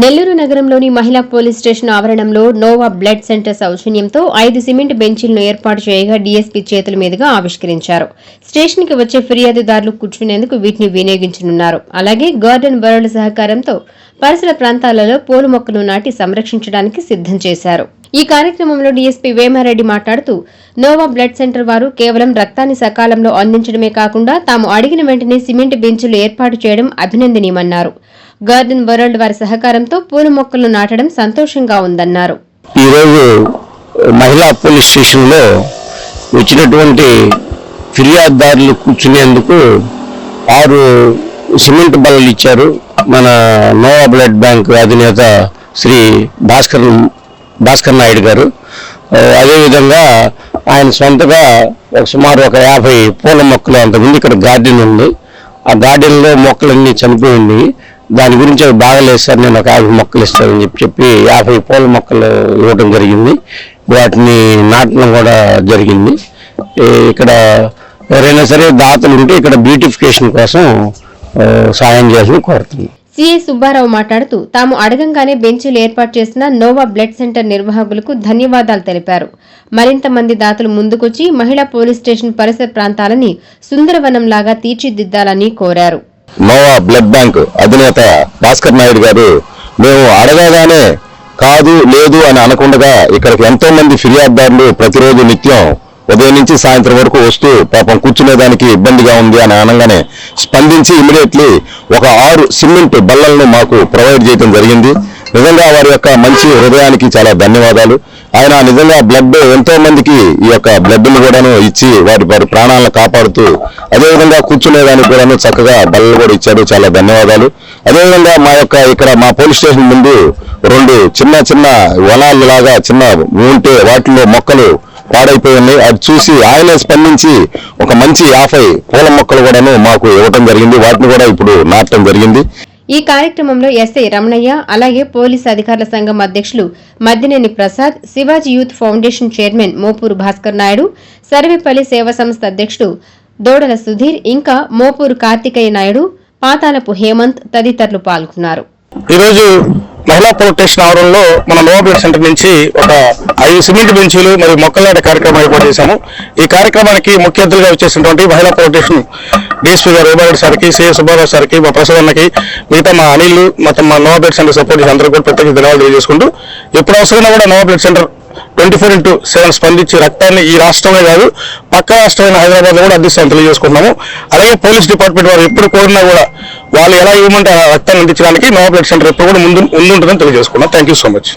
నెల్లూరు నగరంలోని మహిళా police station ఆవరణంలో నోవా బ్లడ్ సెంటర్ సౌజన్యంతో 5 సిమెంట్ బెంచీలను ఏర్పాటు చేయగా డీఎస్పీ చేతుల మీదుగా ఆవిష్కరించారు. స్టేషన్ కి వచ్చే ఫిర్యాదుదారులు కూర్చునేందుకు వీటిని వినియోగించనున్నారు. అలాగే గార్డెన్ వరల్డ్ సహకారంతో పరిసర ప్రాంతాలలో పూల మొక్కలు నాటి సంరక్షించడానికి సిద్దం చేశారు. ఈ కార్యక్రమంలో డీఎస్పీ వేమారెడ్డి మాట్లాడుతూ నోవా బ్లడ్ సెంటర్ వారు కేవలం రక్తాన్ని సకాలంలో అందించడమే కాకుండా తాము అడిగిన వెంటనే సిమెంట్ బెంచులు ఏర్పాటు చేయడం అభినందనీయమన్నారు. గార్డెన్ వరల్డ్ వారి సహకారంతో పూల మొక్కలు నాటడం సంతోషంగా ఉందన్నారు. ఈ రోజు మహిళా పోలీస్ స్టేషన్ లో వచ్చినటువంటి ఫిర్యాదుదారులు కూర్చునేందుకు 6 సిమెంట్ బల్లలు ఇచ్చారు. మన నోవా బ్లడ్ బ్యాంక్ అధినేత శ్రీ భాస్కర్ నాయుడు గారు. అదేవిధంగా ఆయన సొంతగా సుమారు ఒక 50 పూల మొక్కలు అంతకుముందు ఇక్కడ గార్డెన్ ఉంది. ఆ గార్డెన్లో మొక్కలన్నీ చనిపోయింది. దాని గురించి అవి బాగలేదు సార్, నేను ఒక 50 మొక్కలు ఇస్తానని చెప్పి 50 పూల మొక్కలు ఇవ్వడం జరిగింది. వాటిని నాటడం కూడా జరిగింది. ఇక్కడ ఎవరైనా సరే దాతలు ఉంటే ఇక్కడ బ్యూటిఫికేషన్ కోసం సాయం చేసి కోరుతుంది. సిఐ సుబ్బారావు మాట్లాడుతూ తాము అడగంగానే బెంచీలు ఏర్పాటు చేసిన నోవా బ్లడ్ సెంటర్ నిర్వాహకులకు ధన్యవాదాలు తెలిపారు. మరింత మంది దాతలు ముందుకొచ్చి మహిళా పోలీస్ స్టేషన్ పరిసర ప్రాంతాలని సుందరవనంలాగా తీర్చిదిద్దాలని కోరారు. నోవా బ్లడ్ బ్యాంక్ అధినేత భాస్కర్ నాయుడు గారు మేము అడగగానే కాదు లేదు అని అనకుండా ఇక్కడికి ఎంతో మంది ఫిర్యాదుదారులు ప్రతిరోజు నిత్యం ఉదయం నుంచి సాయంత్రం వరకు వస్తూ పాపం కూర్చునేదానికి ఇబ్బందిగా ఉంది అని అనగానే స్పందించి ఇమీడియట్లీ ఒక 6 సిమెంట్ బల్లలను మాకు ప్రొవైడ్ చేయడం జరిగింది. నిజంగా వారి యొక్క మంచి హృదయానికి చాలా ధన్యవాదాలు. ఆయన నిజంగా బ్లడ్ ఎంతో మందికి ఈ యొక్క బ్లడ్ను కూడాను ఇచ్చి వారి ప్రాణాలను కాపాడుతూ అదేవిధంగా కూర్చునేదానికి కూడాను చక్కగా బల్లలు కూడా ఇచ్చారు. చాలా ధన్యవాదాలు. అదేవిధంగా ఇక్కడ మా పోలీస్ స్టేషన్ ముందు 2 చిన్న వనాలు లాగా చిన్న ఉంటే వాటిలో మొక్కలు పాడైపోయి ఉన్నాయి. అది చూసి ఆయనే స్పందించి ఒక మంచి 50 పూల మొక్కలు కూడాను మాకు ఇవ్వడం జరిగింది. వాటిని కూడా ఇప్పుడు నాటడం జరిగింది. ఈ కార్యక్రమంలో ఎస్ఐ రమణయ్య, అలాగే పోలీసు అధికారుల సంఘం అధ్యక్షులు Maddineni Prasad, Shivaji youth foundation chairman Mopuru Bhaskar Naidu, Sarvepalli సేవా సంస్థ అధ్యక్షుడు దోడల సుధీర్, ఇంకా మోపూరు కార్తికేయ నాయుడు, పాతాలపు హేమంత్ తదితరులు పాల్గొన్నారు. ఈరోజు మహిళా పోలీస్ స్టేషన్ ఆవరణలో మన నోవా బ్లడ్ సెంటర్ నుంచి ఒక 5 సిమెంట్ బెంచీలు మరియు మొక్కల నాటే కార్యక్రమం ఏర్పాటు చేశాము. ఈ కార్యక్రమానికి ముఖ్య అతిథులుగా వచ్చేసినటువంటి మహిళా పోలీస్ స్టేషన్ డీఎస్పీ గారు వేమారెడ్డి సార్కి, సిఐ సుబ్బారావు సార్కి, మా ప్రసవన్నకి, మిగతా మా అనిల్, మొత్తం మా నోవా బ్లడ్ సెంటర్ సపోర్ట్ చేసి అందరూ కూడా ప్రత్యేక ధన్యవాదాలు తెలియజేసుకుంటూ ఎప్పుడు అవసరమైనా కూడా నోవా బ్లడ్ సెంటర్ 24/7 స్పందించి రక్తాన్ని ఈ రాష్ట్రమే కాదు పక్క రాష్ట్రమైన హైదరాబాద్ లో కూడా అందిస్తామని తెలియజేసుకుంటున్నాము. అలాగే పోలీస్ డిపార్ట్మెంట్ వారు ఎప్పుడు కోరినా కూడా వాళ్ళు ఎలా ఇవ్వమంటే రక్తాన్ని అందించడానికి నోవా బ్లడ్ సెంటర్ ఎప్పుడు కూడా ముందుంటుందని తెలియజేసుకున్నాం. Thank you so much.